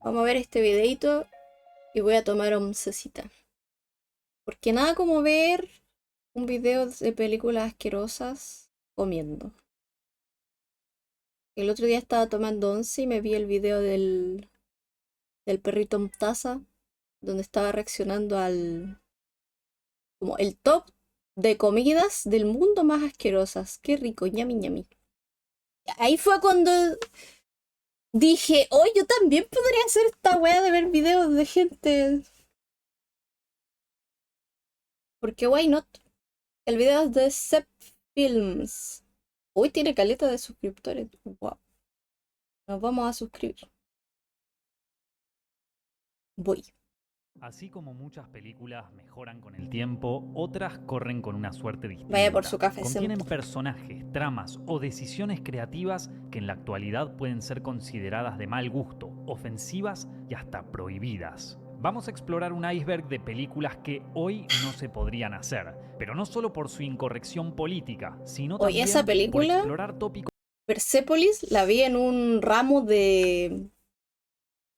Vamos a ver este videito y voy a tomar oncecita. Porque nada como ver un video de películas asquerosas comiendo. El otro día estaba tomando once y me vi el video del perrito Mtasa, donde estaba reaccionando al como el top de comidas del mundo más asquerosas. Qué rico, ñami ñami. Ahí fue cuando dije, oh, yo también podría hacer esta wea de ver videos de gente. Porque why not? El video es de Sep Films. Uy, tiene caleta de suscriptores. Wow. Nos vamos a suscribir. Voy. Así como muchas películas mejoran con el tiempo, otras corren con una suerte Vaya por distinta. su café Contienen siempre. personajes, tramas o decisiones creativas que en la actualidad pueden ser consideradas de mal gusto, ofensivas y hasta prohibidas. Vamos a explorar un iceberg de películas que hoy no se podrían hacer, pero no solo por su incorrección política, sino Oye, esa también por película, explorar tópicos. Persepolis, la vi en un ramo de.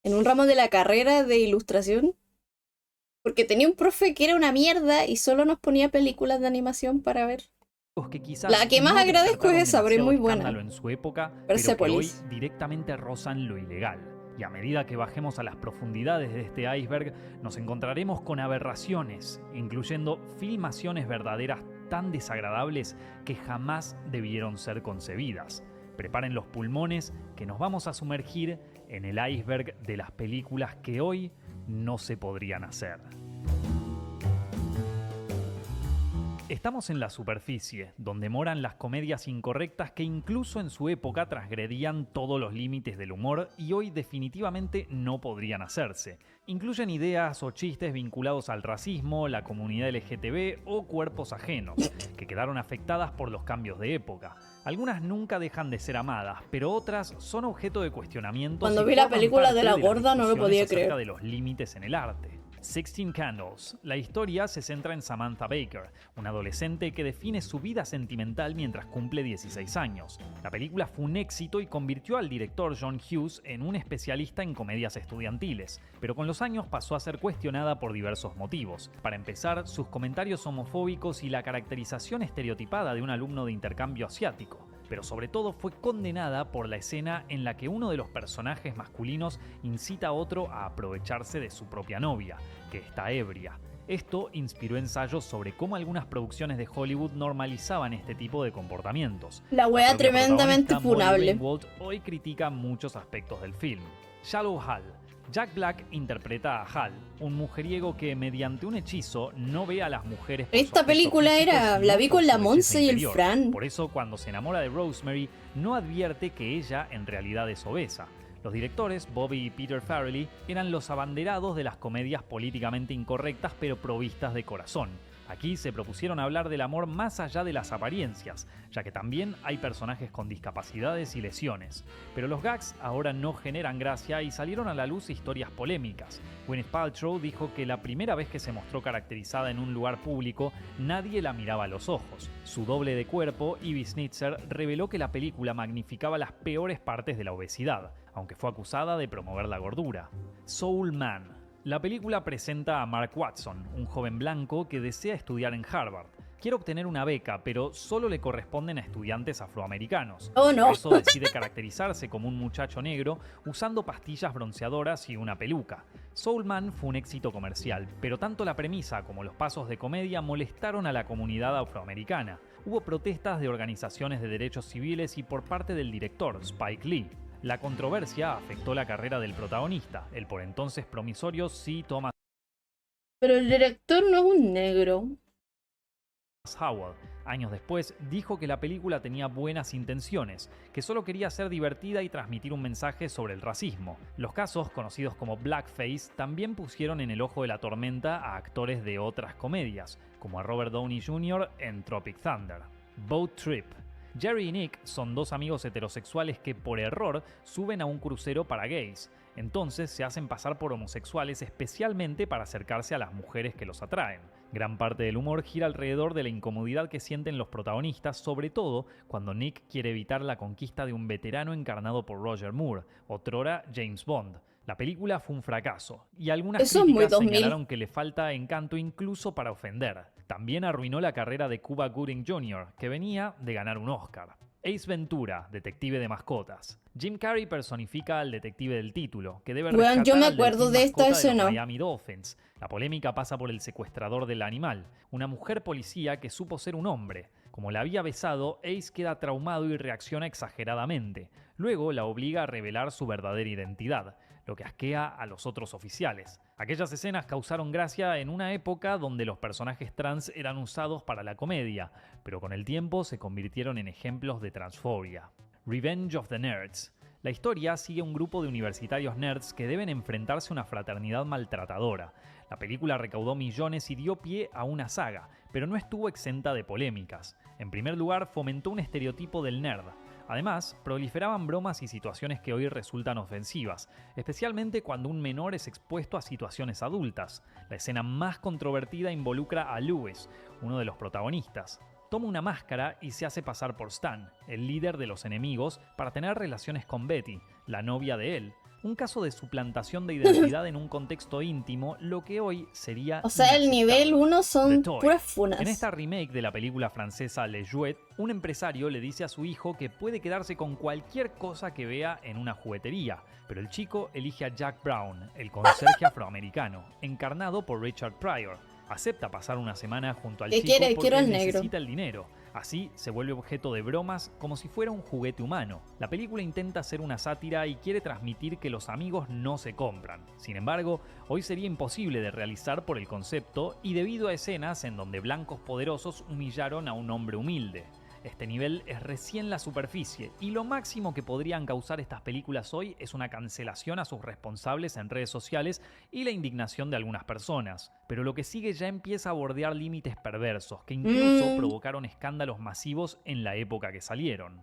En un ramo de la carrera de ilustración. Porque tenía un profe que era una mierda y solo nos ponía películas de animación para ver. Que quizás La que más no agradezco es despertaron esa, pero es demasiado muy buena. escándalo en su época, pero que hoy Persepolis. directamente rozan lo ilegal. Y a medida que bajemos a las profundidades de este iceberg, nos encontraremos con aberraciones, incluyendo filmaciones verdaderas tan desagradables que jamás debieron ser concebidas. Preparen los pulmones, que nos vamos a sumergir en el iceberg de las películas que hoy no se podrían hacer. Estamos en la superficie, donde moran las comedias incorrectas que incluso en su época transgredían todos los límites del humor y hoy definitivamente no podrían hacerse. Incluyen ideas o chistes vinculados al racismo, la comunidad LGTB o cuerpos ajenos, que quedaron afectadas por los cambios de época. Algunas nunca dejan de ser amadas, pero otras son objeto de cuestionamientos Cuando y vi la forman película de parte la de las gorda no lo discusiones podía acerca creer. de los límites en el arte. 16 Candles. La historia se centra en Samantha Baker, una adolescente que define su vida sentimental mientras cumple 16 años. La película fue un éxito y convirtió al director John Hughes en un especialista en comedias estudiantiles, pero con los años pasó a ser cuestionada por diversos motivos. Para empezar, sus comentarios homofóbicos y la caracterización estereotipada de un alumno de intercambio asiático. Pero sobre todo fue condenada por la escena en la que uno de los personajes masculinos incita a otro a aprovecharse de su propia novia, que está ebria. Esto inspiró ensayos sobre cómo algunas producciones de Hollywood normalizaban este tipo de comportamientos. La La wea propia tremendamente protagonista, Molly funable. Ringwald, hoy critica muchos aspectos del film. Shallow Hal. Jack Black interpreta a Hal, un mujeriego que mediante un hechizo no ve a las mujeres por su Esta aspecto película físico, era, sino la vi por con su la belleza Monse y el interior. Fran. Por eso, cuando se enamora de Rosemary, no advierte que ella en realidad es obesa. Los directores, Bobby y Peter Farrelly, eran los abanderados de las comedias políticamente incorrectas pero provistas de corazón. Aquí se propusieron hablar del amor más allá de las apariencias, ya que también hay personajes con discapacidades y lesiones. Pero los gags ahora no generan gracia y salieron a la luz historias polémicas. Gwyneth Paltrow dijo que la primera vez que se mostró caracterizada en un lugar público, nadie la miraba a los ojos. Su doble de cuerpo, Ivy Snitzer, reveló que la película magnificaba las peores partes de la obesidad, aunque fue acusada de promover la gordura. Soul Man. La película presenta a Mark Watson, un joven blanco que desea estudiar en Harvard. Quiere obtener una beca, pero solo le corresponden a estudiantes afroamericanos. Oh no. Por eso decide caracterizarse como un muchacho negro usando pastillas bronceadoras y una peluca. Soul Man fue un éxito comercial, pero tanto la premisa como los pasos de comedia molestaron a la comunidad afroamericana. Hubo protestas de organizaciones de derechos civiles y por parte del director, Spike Lee. La controversia afectó la carrera del protagonista, el por entonces promisorio C. Thomas Pero el director no es un negro. Howell. Años después, dijo que la película tenía buenas intenciones, que solo quería ser divertida y transmitir un mensaje sobre el racismo. Los casos, conocidos como blackface, también pusieron en el ojo de la tormenta a actores de otras comedias, como a Robert Downey Jr. en Tropic Thunder. Boat Trip. Jerry y Nick son dos amigos heterosexuales que por error suben a un crucero para gays. Entonces se hacen pasar por homosexuales especialmente para acercarse a las mujeres que los atraen. Gran parte del humor gira alrededor de la incomodidad que sienten los protagonistas, sobre todo cuando Nick quiere evitar la conquista de un veterano encarnado por Roger Moore, otrora James Bond. La película fue un fracaso, y algunas Eso es muy críticas 2000. señalaron que le falta encanto incluso para ofender. También arruinó la carrera de Cuba Gooding Jr., que venía de ganar un Oscar. Ace Ventura, detective de mascotas. Jim Carrey personifica al detective del título, que debe Weón, yo rescatar me al acuerdo delfín de esta mascota de los escena. Miami Dolphins. La polémica pasa por el secuestrador del animal, una mujer policía que supo ser un hombre. Como la había besado, Ace queda traumado y reacciona exageradamente. Luego la obliga a revelar su verdadera identidad, lo que asquea a los otros oficiales. Aquellas escenas causaron gracia en una época donde los personajes trans eran usados para la comedia, pero con el tiempo se convirtieron en ejemplos de transfobia. Revenge of the Nerds. La historia sigue un grupo de universitarios nerds que deben enfrentarse a una fraternidad maltratadora. La película recaudó millones y dio pie a una saga, pero no estuvo exenta de polémicas. En primer lugar, fomentó un estereotipo del nerd. Además, proliferaban bromas y situaciones que hoy resultan ofensivas, especialmente cuando un menor es expuesto a situaciones adultas. La escena más controvertida involucra a Lewis, uno de los protagonistas. Toma una máscara y se hace pasar por Stan, el líder de los enemigos, para tener relaciones con Betty, la novia de él. Un caso de suplantación de identidad en un contexto íntimo, lo que hoy sería O sea, el nivel 1 son The Toy. puras funas. En esta remake de la película francesa Le Jouet, un empresario le dice a su hijo que puede quedarse con cualquier cosa que vea en una juguetería, pero el chico elige a Jack Brown, el conserje afroamericano, encarnado por Richard Pryor. Acepta pasar una semana junto al ¿Qué chico quiere? porque Quiero él el negro. necesita el dinero. Así se vuelve objeto de bromas como si fuera un juguete humano. La película intenta ser una sátira y quiere transmitir que los amigos no se compran. Sin embargo, hoy sería imposible de realizar por el concepto y debido a escenas en donde blancos poderosos humillaron a un hombre humilde. Este nivel es recién la superficie y lo máximo que podrían causar estas películas hoy es una cancelación a sus responsables en redes sociales y la indignación de algunas personas. Pero lo que sigue ya empieza a bordear límites perversos que incluso provocaron escándalos masivos en la época que salieron.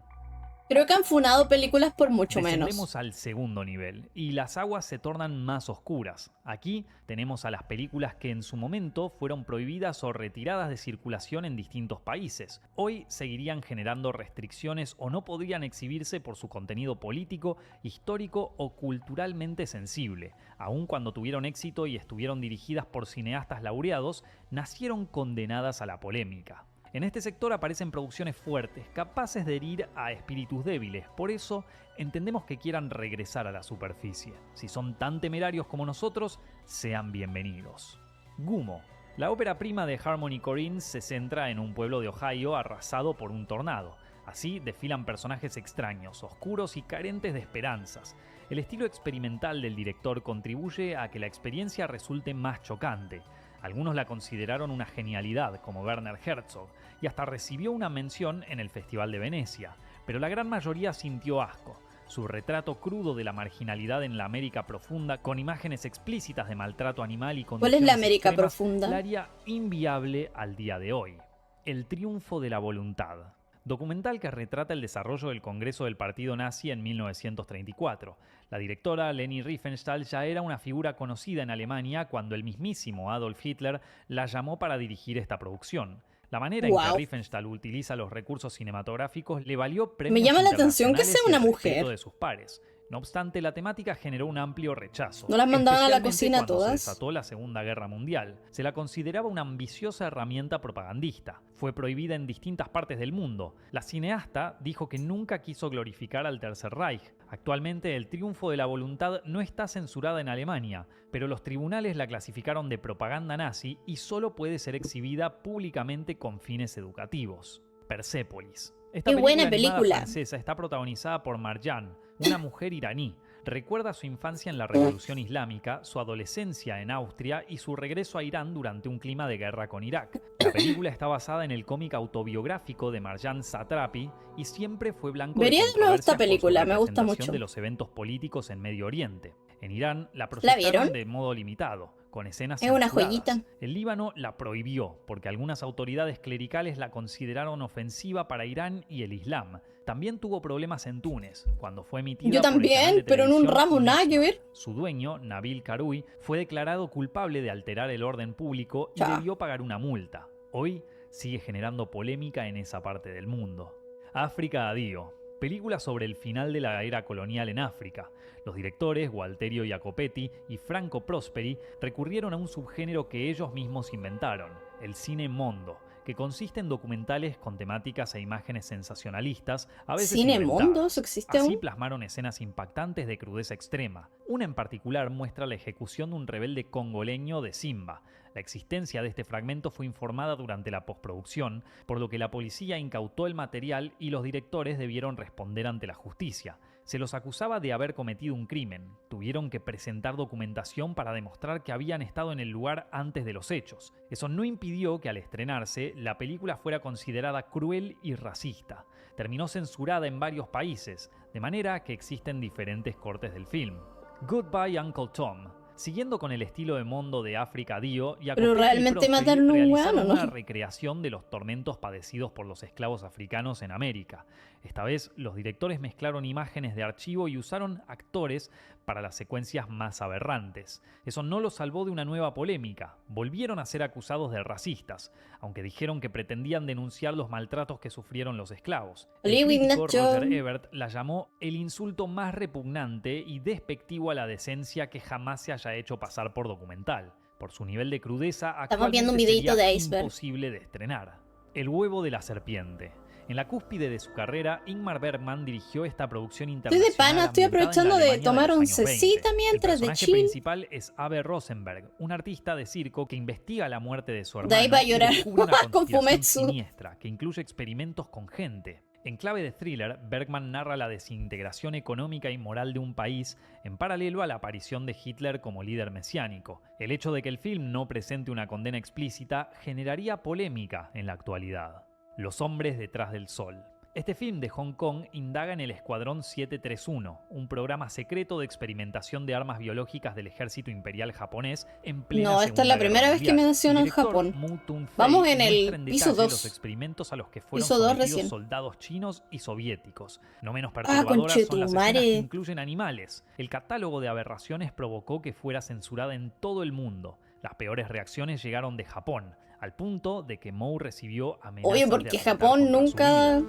Creo que han funado películas por mucho Descendemos menos. al segundo nivel y las aguas se tornan más oscuras. Aquí tenemos a las películas que en su momento fueron prohibidas o retiradas de circulación en distintos países. Hoy seguirían generando restricciones o no podrían exhibirse por su contenido político, histórico o culturalmente sensible. Aun cuando tuvieron éxito y estuvieron dirigidas por cineastas laureados, nacieron condenadas a la polémica. En este sector aparecen producciones fuertes, capaces de herir a espíritus débiles. Por eso, entendemos que quieran regresar a la superficie. Si son tan temerarios como nosotros, sean bienvenidos. Gumo. La ópera prima de Harmony Korine se centra en un pueblo de Ohio arrasado por un tornado. Así desfilan personajes extraños, oscuros y carentes de esperanzas. El estilo experimental del director contribuye a que la experiencia resulte más chocante. Algunos la consideraron una genialidad, como Werner Herzog, y hasta recibió una mención en el Festival de Venecia, pero la gran mayoría sintió asco. Su retrato crudo de la marginalidad en la América profunda, con imágenes explícitas de maltrato animal y ¿Cuál condiciones es la América extremas, profunda? la haría inviable al día de hoy. El triunfo de la voluntad. Documental que retrata el desarrollo del Congreso del Partido Nazi en 1934. La directora Leni Riefenstahl ya era una figura conocida en Alemania cuando el mismísimo Adolf Hitler la llamó para dirigir esta producción. La manera en que Riefenstahl utiliza los recursos cinematográficos le valió premios Me llama la atención que sea internacionales y una el respeto mujer. de sus pares. No obstante, la temática generó un amplio rechazo. ¿No las mandaban a la Especialmente cocina cuando se todas? desató la Segunda Guerra Mundial. Se la consideraba una ambiciosa herramienta propagandista. Fue prohibida en distintas partes del mundo. La cineasta dijo que nunca quiso glorificar al Tercer Reich. Actualmente, El triunfo de la voluntad no está censurada en Alemania, pero los tribunales la clasificaron de propaganda nazi y solo puede ser exhibida públicamente con fines educativos. Persépolis. Esta ¡Qué buena película animada película! francesa está protagonizada por Marjan, una mujer iraní. Recuerda su infancia en la Revolución Islámica, su adolescencia en Austria y su regreso a Irán durante un clima de guerra con Irak. La película está basada en el cómic autobiográfico de Marjan Satrapi y siempre fue blanco Vería de de nuevo esta controversias por su película, me gusta representación mucho. de los eventos políticos en Medio Oriente. En Irán la ¿La proyectaron vieron? de modo limitado, con escenas Es una censuradas. joyita. El Líbano la prohibió porque algunas autoridades clericales la consideraron ofensiva para Irán y el Islam. También tuvo problemas en Túnez, cuando fue emitida Yo por el canal también, de pero en un televisión ramo nada que Mesma. ver. Su dueño, Nabil Karoui, fue declarado culpable de alterar el orden público y Cha. debió pagar una multa. Hoy sigue generando polémica en esa parte del mundo. África Addio. película sobre el final de la era colonial en África. Los directores, Gualterio Jacopetti y Franco Prosperi, recurrieron a un subgénero que ellos mismos inventaron, el cine mondo, que consiste en documentales con temáticas e imágenes sensacionalistas, a veces ¿Cine inventadas. mondo? ¿Eso existe Así aún? plasmaron escenas impactantes de crudeza extrema. Una en particular muestra la ejecución de un rebelde congoleño de Simba. La existencia de este fragmento fue informada durante la postproducción, por lo que la policía incautó el material y los directores debieron responder ante la justicia. Se los acusaba de haber cometido un crimen. Tuvieron que presentar documentación para demostrar que habían estado en el lugar antes de los hechos. Eso no impidió que al estrenarse, la película fuera considerada cruel y racista. Terminó censurada en varios países, de manera que existen diferentes cortes del film. Goodbye Uncle Tom. Siguiendo con el estilo de mondo de África Dio, Pero Jacopetti y realmente Prosperi mataron a un realizaron weón, ¿o una no? recreación de los tormentos padecidos por los esclavos africanos en América. Esta vez, los directores mezclaron imágenes de archivo y usaron actores para las secuencias más aberrantes. Eso no los salvó de una nueva polémica. Volvieron a ser acusados de racistas, aunque dijeron que pretendían denunciar los maltratos que sufrieron los esclavos. El Living crítico Nacho. Roger Ebert la llamó el insulto más repugnante y despectivo a la decencia que jamás se haya hecho pasar por documental. Por su nivel de crudeza, Estamos viendo un actualmente videito sería de Iceberg. imposible de estrenar. El huevo de la serpiente. En la cúspide de su carrera, Ingmar Bergman dirigió esta producción Estoy de internacional pana, estoy ambientada en la aprovechando de Alemania tomar los años 20. oncecita mientras El de personaje chill. principal es Abe Rosenberg, un artista de circo que investiga la muerte de su De hermano ahí va a y llorar descubre una con conspiración Fumetsu. siniestra que incluye experimentos con gente. En clave de thriller, Bergman narra la desintegración económica y moral de un país en paralelo a la aparición de Hitler como líder mesiánico. El hecho de que el film no presente una condena explícita generaría polémica en la actualidad. Los hombres detrás del sol. Este film de Hong Kong indaga en el Escuadrón 731, un programa secreto de experimentación de armas biológicas del ejército imperial japonés en plena No, esta es la Segunda primera Guerra vez que Mundial. mencionan El director Japón. Mu Tun-fei Vamos en el muestra en piso detalle 2. los experimentos a los que fueron Piso 2 sometidos recién. soldados chinos y soviéticos. No menos perturbadoras son las escenas que conchetumare. incluyen animales. El catálogo de aberraciones provocó que fuera censurada en todo el mundo. Las peores reacciones llegaron de Japón, al punto de que Moe recibió amenazas Obvio, de porque atentar Japón contra su nunca vida.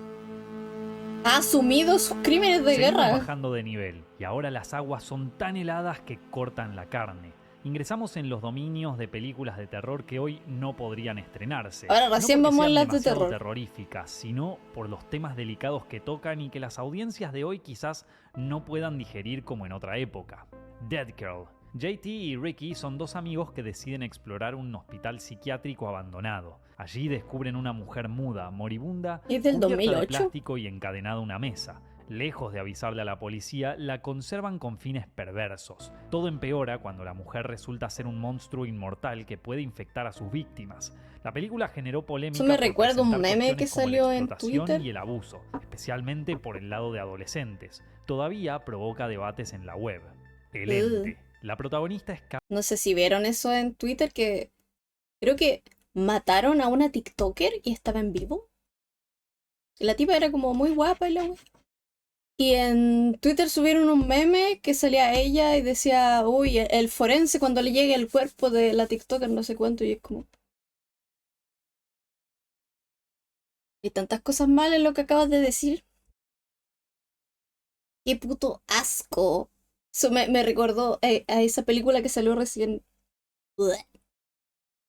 ha asumido sus crímenes de Seguimos guerra. bajando de nivel y ahora las aguas son tan heladas que cortan la carne. Ingresamos en los dominios de películas de terror que hoy no podrían estrenarse. Ahora recién No porque vamos a sean las de demasiado terror. terroríficas, sino por los temas delicados que tocan y que las audiencias de hoy quizás no puedan digerir como en otra época. Dead Girl. JT y Ricky son dos amigos que deciden explorar un hospital psiquiátrico abandonado. Allí descubren una mujer muda, moribunda, ¿Es del cubierta de 2008? plástico y encadenada a una mesa. Lejos de avisarle a la policía, la conservan con fines perversos. Todo empeora cuando la mujer resulta ser un monstruo inmortal que puede infectar a sus víctimas. La película generó polémica Eso me por recuerda un presentar meme que cuestiones como salió la en explotación Twitter. y el abuso, especialmente por el lado de adolescentes. Todavía provoca debates en la web. El ente. La protagonista es No sé si vieron eso en Twitter, que creo que mataron a una TikToker y estaba en vivo. Y la tipa era como muy guapa y la wea. Y en Twitter subieron un meme que salía ella y decía, uy, el forense cuando le llegue el cuerpo de la TikToker, no sé cuánto, y es como... Hay tantas cosas malas en lo que acabas de decir. Qué puto asco. Eso me recordó a esa película que salió recién. Bleh.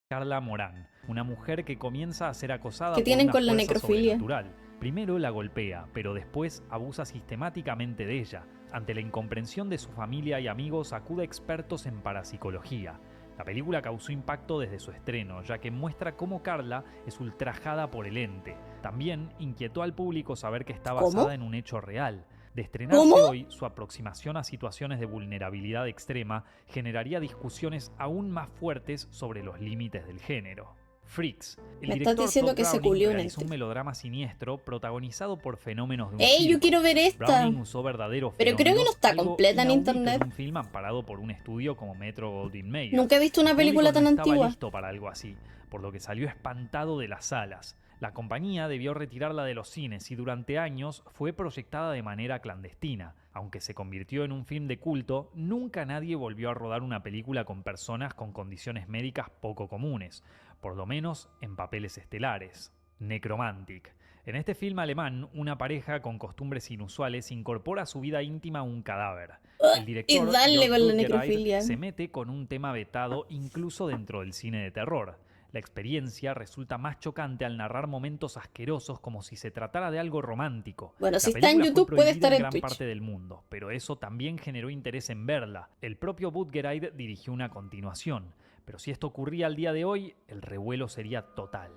Carla Morán, una mujer que comienza a ser acosada ¿Qué por tienen una con la fuerza necrofilia? sobrenatural. Primero la golpea, pero después abusa sistemáticamente de ella. Ante la incomprensión de su familia y amigos, acude a expertos en parapsicología. La película causó impacto desde su estreno, ya que muestra cómo Carla es ultrajada por el ente. También inquietó al público saber que está basada ¿Cómo? en un hecho real. De estrenarse ¿Cómo? hoy, su aproximación a situaciones de vulnerabilidad extrema generaría discusiones aún más fuertes sobre los límites del género. Freaks. El Me estás director diciendo Todd que se Browning culió un realizó un ente. melodrama siniestro protagonizado por fenómenos de un ¡Ey, yo circo. quiero ver esta! Browning usó verdaderos Pero creo que no fenómenos, está algo completa en inaudito internet. en un film amparado por un estudio como Metro Goldwyn Mayer. Nunca he visto una El público película tan no estaba antigua. listo para algo así, por lo que salió espantado de las salas. La compañía debió retirarla de los cines y durante años fue proyectada de manera clandestina. Aunque se convirtió en un film de culto, nunca nadie volvió a rodar una película con personas con condiciones médicas poco comunes, por lo menos en papeles estelares. Necromantic. En este film alemán, una pareja con costumbres inusuales incorpora a su vida íntima un cadáver. El Y director, dale Jörg con la Buttgereit, necrofilia. se mete con un tema vetado incluso dentro del cine de terror. La experiencia resulta más chocante al narrar momentos asquerosos como si se tratara de algo romántico. Bueno, si La está en película fue YouTube, puede prohibida estar en en gran Twitch. parte del mundo, pero eso también generó interés en verla. El propio Buttgereit dirigió una continuación, pero si esto ocurría al día de hoy, el revuelo sería total.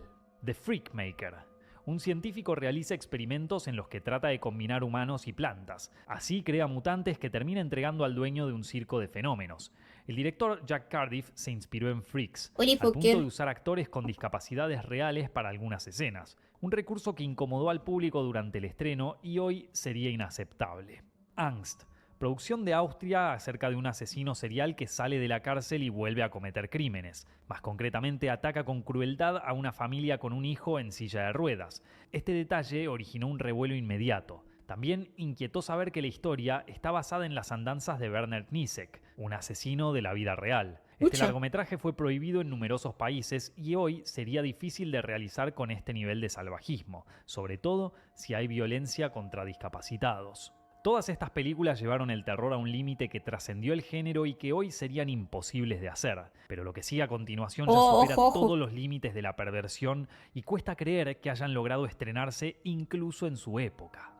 The Freakmaker. Un científico realiza experimentos en los que trata de combinar humanos y plantas. Así crea mutantes que termina entregando al dueño de un circo de fenómenos. El director Jack Cardiff se inspiró en Freaks, Oli al punto de Poker. usar actores con discapacidades reales para algunas escenas. Un recurso que incomodó al público durante el estreno y hoy sería inaceptable. Angst. Producción de Austria acerca de un asesino serial que sale de la cárcel y vuelve a cometer crímenes. Más concretamente, ataca con crueldad a una familia con un hijo en silla de ruedas. Este detalle originó un revuelo inmediato. También inquietó saber que la historia está basada en las andanzas de Werner Kniesek, un asesino de la vida real. Este Pucha. largometraje fue prohibido en numerosos países y hoy sería difícil de realizar con este nivel de salvajismo, sobre todo si hay violencia contra discapacitados. Todas estas películas llevaron el terror a un límite que trascendió el género y que hoy serían imposibles de hacer. Pero lo que sigue a continuación ya supera Ojo, ojo. todos los límites de la perversión y cuesta creer que hayan logrado estrenarse incluso en su época.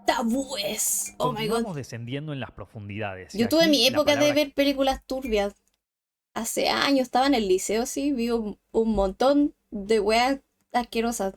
Tabúes. Oh my god. Continuamos descendiendo en las profundidades. y Yo tuve aquí mi la época de palabra ver películas turbias. Hace años estaba en el liceo, sí, vi un montón de weas asquerosas.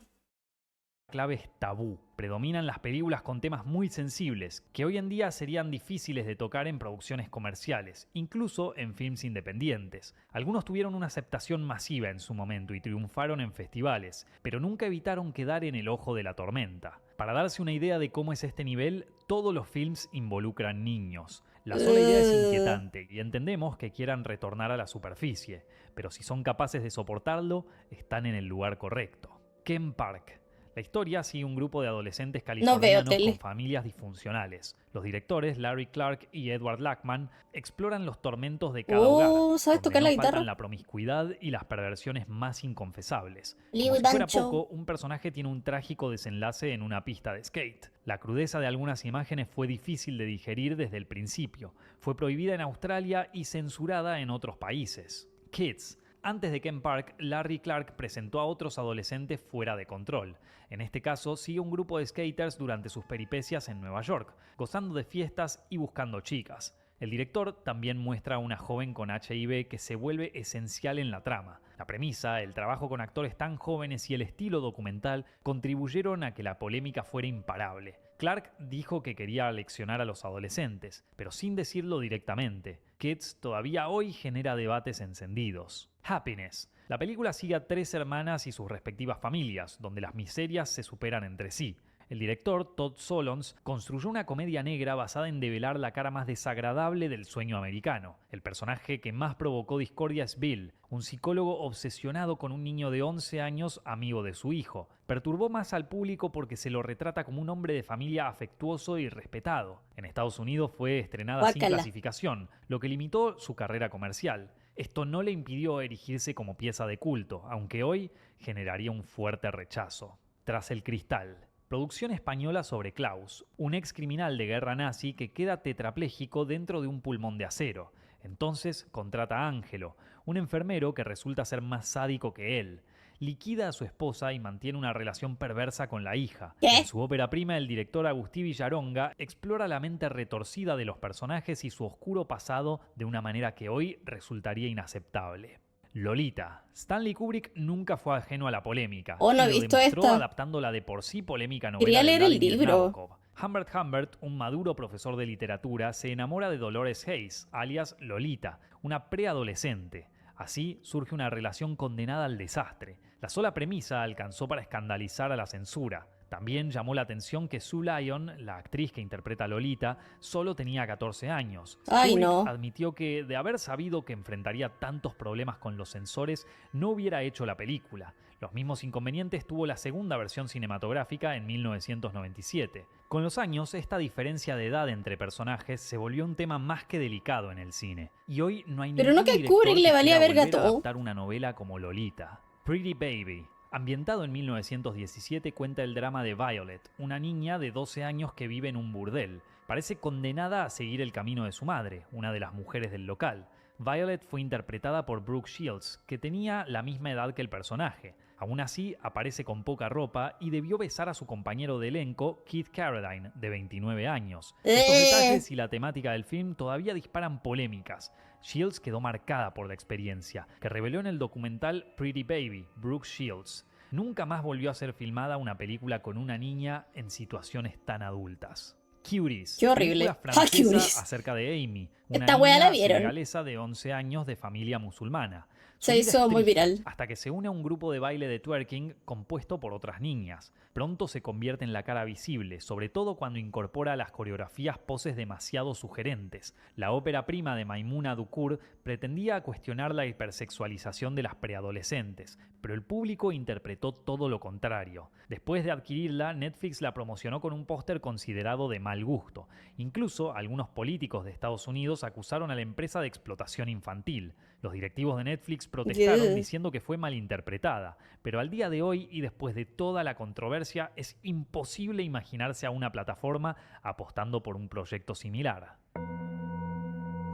clave es tabú. Predominan las películas con temas muy sensibles, que hoy en día serían difíciles de tocar en producciones comerciales, incluso en films independientes. Algunos tuvieron una aceptación masiva en su momento y triunfaron en festivales, pero nunca evitaron quedar en el ojo de la tormenta. Para darse una idea de cómo es este nivel, todos los films involucran niños. La sola idea es inquietante y entendemos que quieran retornar a la superficie, pero si son capaces de soportarlo, están en el lugar correcto. Ken Park. La historia sigue un grupo de adolescentes californianos tele. con familias disfuncionales. Los directores Larry Clark y Edward Lackman exploran los tormentos de cada hogar, ¿sabes donde tocar no la faltan guitarra? la promiscuidad y las perversiones más inconfesables. Leo Como y si fuera Bancho. poco, un personaje tiene un trágico desenlace en una pista de skate. La crudeza de algunas imágenes fue difícil de digerir desde el principio. Fue prohibida en Australia y censurada en otros países. Kids. Antes de Ken Park, Larry Clark presentó a otros adolescentes fuera de control. En este caso, sigue un grupo de skaters durante sus peripecias en Nueva York, gozando de fiestas y buscando chicas. El director también muestra a una joven con HIV que se vuelve esencial en la trama. La premisa, el trabajo con actores tan jóvenes y el estilo documental contribuyeron a que la polémica fuera imparable. Clark dijo que quería aleccionar a los adolescentes, pero sin decirlo directamente. Kids todavía hoy genera debates encendidos. Happiness. La película sigue a 3 hermanas y sus respectivas familias, donde las miserias se superan entre sí. El director, Todd Solondz, construyó una comedia negra basada en develar la cara más desagradable del sueño americano. El personaje que más provocó discordia es Bill, un psicólogo obsesionado con un niño de 11 años amigo de su hijo. Perturbó más al público porque se lo retrata como un hombre de familia afectuoso y respetado. En Estados Unidos fue estrenada sin Guácala. clasificación, lo que limitó su carrera comercial. Esto no le impidió erigirse como pieza de culto, aunque hoy generaría un fuerte rechazo. Tras el cristal. Producción española sobre Klaus, un ex criminal de guerra nazi que queda tetrapléjico dentro de un pulmón de acero. Entonces contrata a Ángelo, un enfermero que resulta ser más sádico que él. Liquida a su esposa y mantiene una relación perversa con la hija. ¿Qué? En su ópera prima, el director Agustí Villaronga explora la mente retorcida de los personajes y su oscuro pasado de una manera que hoy resultaría inaceptable. Lolita. Stanley Kubrick nunca fue ajeno a la polémica. Oh, no y he lo visto demostró esta. adaptando la de por sí polémica novela Quería de leer el Vladimir libro. Nabokov. Humbert Humbert, un maduro profesor de literatura, se enamora de Dolores Hayes, alias Lolita, una preadolescente. Así surge una relación condenada al desastre. La sola premisa alcanzó para escandalizar a la censura. También llamó la atención que Sue Lyon, la actriz que interpreta a Lolita, solo tenía 14 años. Ay, Kubrick no. admitió que, de haber sabido que enfrentaría tantos problemas con los censores, no hubiera hecho la película. Los mismos inconvenientes tuvo la segunda versión cinematográfica en 1997. Con los años, esta diferencia de edad entre personajes se volvió un tema más que delicado en el cine. Y hoy no hay Pero ningún no que a director Kubrick le que valía quiera verga volver a todo. adaptar una novela como Lolita. Pretty Baby. Ambientado en 1917, cuenta el drama de Violet, una niña de 12 años que vive en un burdel. Parece condenada a seguir el camino de su madre, una de las mujeres del local. Violet fue interpretada por Brooke Shields, que tenía la misma edad que el personaje. Aún así, aparece con poca ropa y debió besar a su compañero de elenco, Keith Carradine, de 29 años. Estos detalles y la temática del film todavía disparan polémicas. Shields quedó marcada por la experiencia, que reveló en el documental Pretty Baby, Brooke Shields. Nunca más volvió a ser filmada una película con una niña en situaciones tan adultas. Cuties, Qué horrible. película francesa Cuties. acerca de Amy, una Esta wea la niña vieron. senegalesa de 11 años de familia musulmana. Su Se vida hizo es muy triste, viral. hasta que se une a un grupo de baile de twerking compuesto por otras niñas. Pronto se convierte en la cara visible, sobre todo cuando incorpora a las coreografías poses demasiado sugerentes. La ópera prima de Maimouna Ducour pretendía cuestionar la hipersexualización de las preadolescentes, pero el público interpretó todo lo contrario. Después de adquirirla, Netflix la promocionó con un póster considerado de mal gusto. Incluso algunos políticos de Estados Unidos acusaron a la empresa de explotación infantil. Los directivos de Netflix protestaron diciendo que fue malinterpretada, pero al día de hoy y después de toda la controversia es imposible imaginarse a una plataforma apostando por un proyecto similar.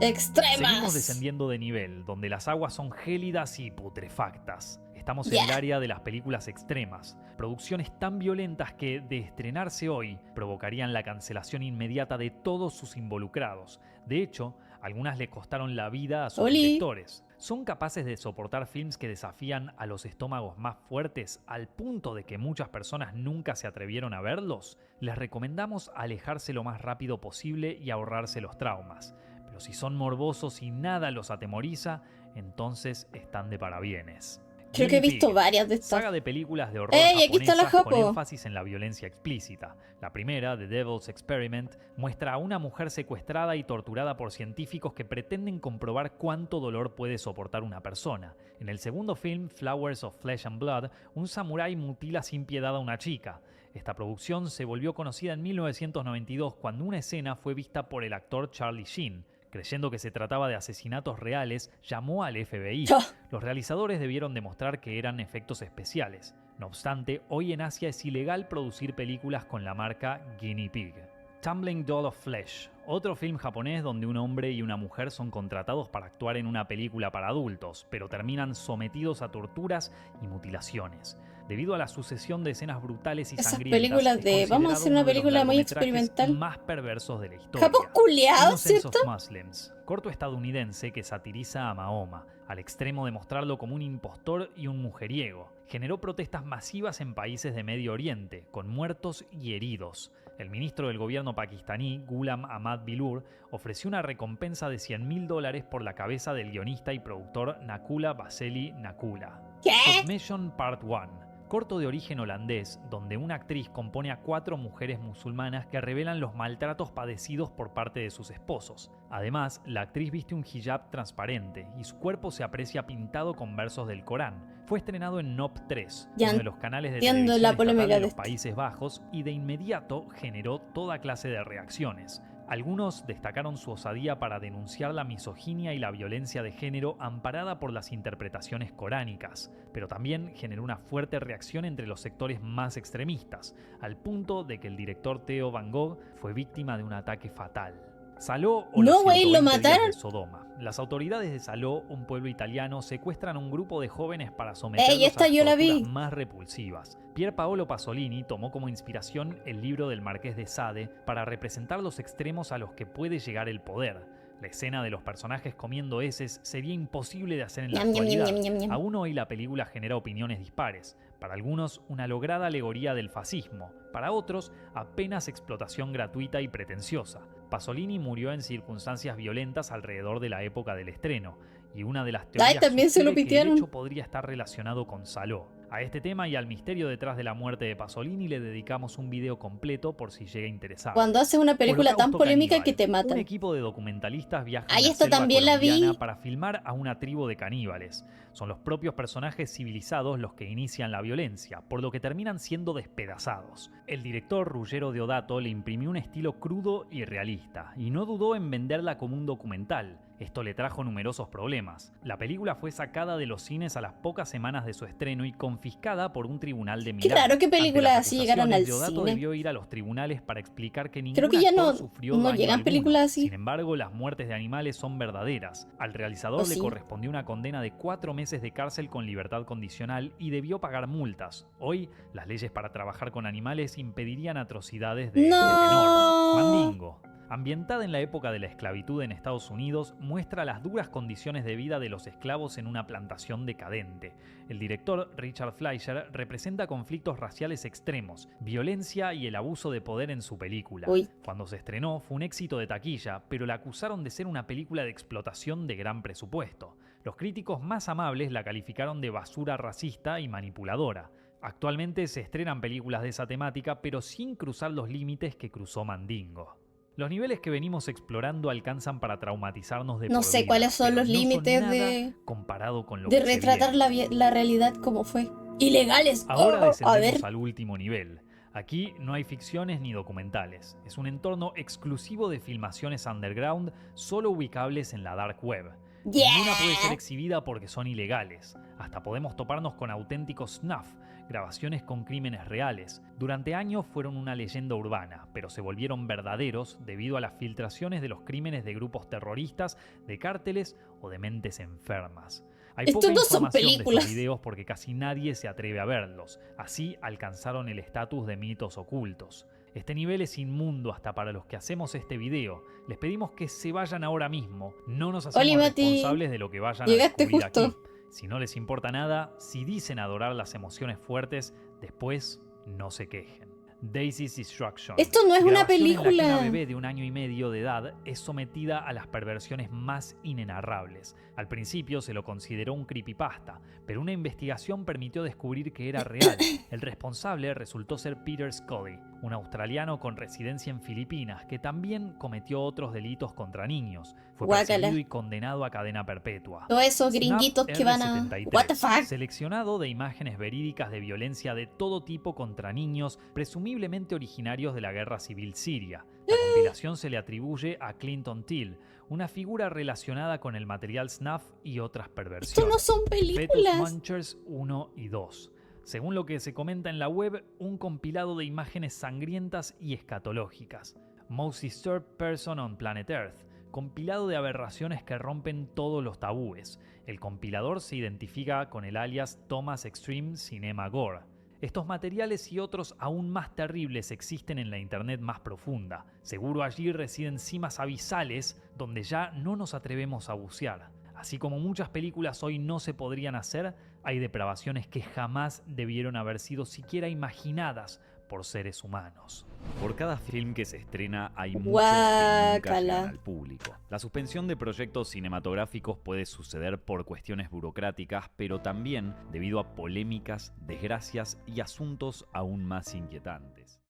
Seguimos Extremas. descendiendo de nivel, donde las aguas son gélidas y putrefactas. Estamos en el área de las películas extremas, producciones tan violentas que, de estrenarse hoy, provocarían la cancelación inmediata de todos sus involucrados. De hecho, algunas le costaron la vida a sus directores. ¿Son capaces de soportar films que desafían a los estómagos más fuertes al punto de que muchas personas nunca se atrevieron a verlos? Les recomendamos alejarse lo más rápido posible y ahorrarse los traumas. Pero si son morbosos y nada los atemoriza, entonces están de parabienes. Creo que he visto varias de estas. Saga de películas de horror aquí está la japonesas con Japo. énfasis en la violencia explícita. La primera, The Devil's Experiment, muestra a una mujer secuestrada y torturada por científicos que pretenden comprobar cuánto dolor puede soportar una persona. En el segundo film, Flowers of Flesh and Blood, un samurái mutila sin piedad a una chica. Esta producción se volvió conocida en 1992 cuando una escena fue vista por el actor Charlie Sheen. Creyendo que se trataba de asesinatos reales, llamó al FBI. Los realizadores debieron demostrar que eran efectos especiales. No obstante, hoy en Asia es ilegal producir películas con la marca Guinea Pig. Tumbling Doll of Flesh, otro film japonés donde un hombre y una mujer son contratados para actuar en una película para adultos, pero terminan sometidos a torturas y mutilaciones. Debido a la sucesión de escenas brutales y Esas sangrientas, películas de vamos a hacer una película muy experimental. Más perversos de la historia. Japos culiados, Innocence ¿cierto? of Muslims, corto estadounidense que satiriza a Mahoma, al extremo de mostrarlo como un impostor y un mujeriego. Generó protestas masivas en países de Medio Oriente, con muertos y heridos. El ministro del gobierno pakistaní, Ghulam Ahmad Bilur, ofreció una recompensa de $100.000 por la cabeza del guionista y productor Nakula Baseli Nakula. ¿Qué? Submission Part 1. Corto de origen holandés, donde una actriz compone a 4 mujeres musulmanas que revelan los maltratos padecidos por parte de sus esposos. Además, la actriz viste un hijab transparente y su cuerpo se aprecia pintado con versos del Corán. Fue estrenado en NOP 3, Ya uno de los canales de entiendo televisión la estatal polémica de de los esto. Países Bajos y de inmediato generó toda clase de reacciones. Algunos destacaron su osadía para denunciar la misoginia y la violencia de género amparada por las interpretaciones coránicas, pero también generó una fuerte reacción entre los sectores más extremistas, al punto de que el director Theo Van Gogh fue víctima de un ataque fatal. Saló o No, los güey, ¿lo 120 días mataron? de Sodoma. Las autoridades de Saló, un pueblo italiano, secuestran a un grupo de jóvenes para someterlos esta a las yo la vi. torturas más repulsivas. Pier Paolo Pasolini tomó como inspiración el libro del Marqués de Sade para representar los extremos a los que puede llegar el poder. La escena de los personajes comiendo heces sería imposible de hacer en la Ñam, ñam, actualidad. ñam, ñam, ñam. Aún hoy la película genera opiniones dispares. Para algunos, una lograda alegoría del fascismo. Para otros, apenas explotación gratuita y pretenciosa. Pasolini murió en circunstancias violentas alrededor de la época del estreno, y una de las teorías también se lo sugiere que el pitearon. hecho podría estar relacionado con Saló. A este tema y al misterio detrás de la muerte de Pasolini le dedicamos un video completo por si llega a interesar. Cuando haces una película tan Holocausto polémica caníbal. que te Un matan. equipo de documentalistas viaja Ay, a la esta selva también la vi. colombiana para filmar a una tribu de caníbales. Son los propios personajes civilizados los que inician la violencia, por lo que terminan siendo despedazados. El director Ruggero Deodato le imprimió un estilo crudo y realista, y no dudó en venderla como un documental. Esto le trajo numerosos problemas. La película fue sacada de los cines a las pocas semanas de su estreno y confiscada por un tribunal de Qué Milán. raro que Ante películas las así llegaron al acusaciones, Deodato cine. debió ir a los tribunales para explicar que Creo ningún que ya actor no, sufrió no daño llegan alguno. películas así. Sin embargo, las muertes de animales son verdaderas. Al realizador ¿O le sí? correspondió una condena de 4 meses de cárcel con libertad condicional y debió pagar multas. Hoy, las leyes para trabajar con animales impedirían atrocidades de este tenor. ¡No! Mandingo. Ambientada en la época de la esclavitud en Estados Unidos, muestra las duras condiciones de vida de los esclavos en una plantación decadente. El director Richard Fleischer representa conflictos raciales extremos, violencia y el abuso de poder en su película. Uy. Cuando se estrenó fue un éxito de taquilla, pero la acusaron de ser una película de explotación de gran presupuesto. Los críticos más amables la calificaron de basura racista y manipuladora. Actualmente se estrenan películas de esa temática, pero sin cruzar los límites que cruzó Mandingo. Los niveles que venimos explorando alcanzan para traumatizarnos de No por sé vida, cuáles son pero los no límites nada de comparado con lo de que se retratar viene. la realidad como fue. ¡Ilegales! Ahora ¡Oh! A descendemos ver. al último nivel. Aquí no hay ficciones ni documentales. Es un entorno exclusivo de filmaciones underground, solo ubicables en la dark web. Ninguna puede ser ¡Yeah! exhibida porque son ilegales. Hasta podemos toparnos con auténticos snuff, grabaciones con crímenes reales. Durante años fueron una leyenda urbana, pero se volvieron verdaderos debido a las filtraciones de los crímenes de grupos terroristas, de cárteles o de mentes enfermas. Hay Estos poca no son información de películas. estos videos porque casi nadie se atreve a verlos. Así alcanzaron el estatus de mitos ocultos. Este nivel es inmundo hasta para los que hacemos este video. Les pedimos que se vayan ahora mismo. No nos hacemos Oli, Mati. responsables de lo que vayan a Llegaste descubrir justo. aquí. Si no les importa nada, si dicen adorar las emociones fuertes, después no se quejen. Daisy's Destruction. Esto no es una Grabación en la que película. una bebé de 1 año y medio de edad es sometida a las perversiones más inenarrables. Al principio se lo consideró un creepypasta, pero una investigación permitió descubrir que era real. El responsable resultó ser Peter Scully, un australiano con residencia en Filipinas que también cometió otros delitos contra niños. Fue Guácala. perseguido y condenado a cadena perpetua. Todos esos Snap gringuitos que van a... R73, What the fuck? seleccionado de imágenes verídicas de violencia de todo tipo contra niños, presumiblemente originarios de la guerra civil siria. La compilación se le atribuye a Clinton Till, una figura relacionada con el material snuff y otras perversiones. Esto no son Fetus películas. Munchers 1 y 2. Según lo que se comenta en la web, un compilado de imágenes sangrientas y escatológicas. Most Disturbed Person on Planet Earth, compilado de aberraciones que rompen todos los tabúes. El compilador se identifica con el alias Thomas Extreme Cinema Gore. Estos materiales y otros aún más terribles existen en la internet más profunda. Seguro allí residen cimas abisales donde ya no nos atrevemos a bucear. Así como muchas películas hoy no se podrían hacer, hay depravaciones que jamás debieron haber sido siquiera imaginadas por seres humanos. Por cada film que se estrena hay muchos que nunca Guácala. llegan al público. La suspensión de proyectos cinematográficos puede suceder por cuestiones burocráticas, pero también debido a polémicas, desgracias y asuntos aún más inquietantes.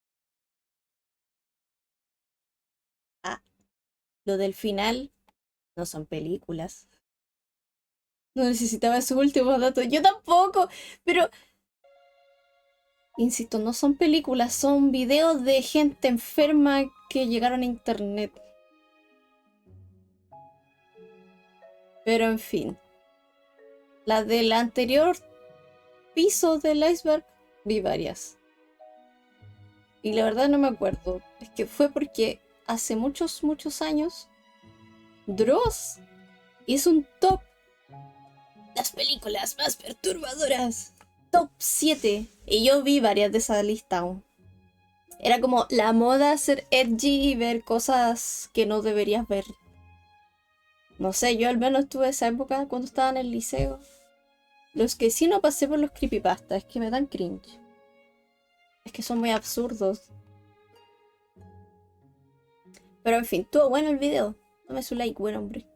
Lo del final no son películas. No necesitaba esos últimos datos. Yo tampoco. Pero... Insisto, no son películas. Son videos de gente enferma que llegaron a internet. Pero en fin. La del anterior piso del iceberg vi varias. Y la verdad no me acuerdo. Es que fue porque hace muchos años Dross hizo un top. Las películas más perturbadoras. Top 7. Y yo vi varias de esa lista aún. Era como la moda ser edgy y ver cosas que no deberías ver. No sé, yo al menos tuve esa época cuando estaba en el liceo. Los que sí no pasé por los creepypastas, es que me dan cringe. Es que son muy absurdos. Pero en fin, estuvo bueno el video. Dame su like, buen hombre.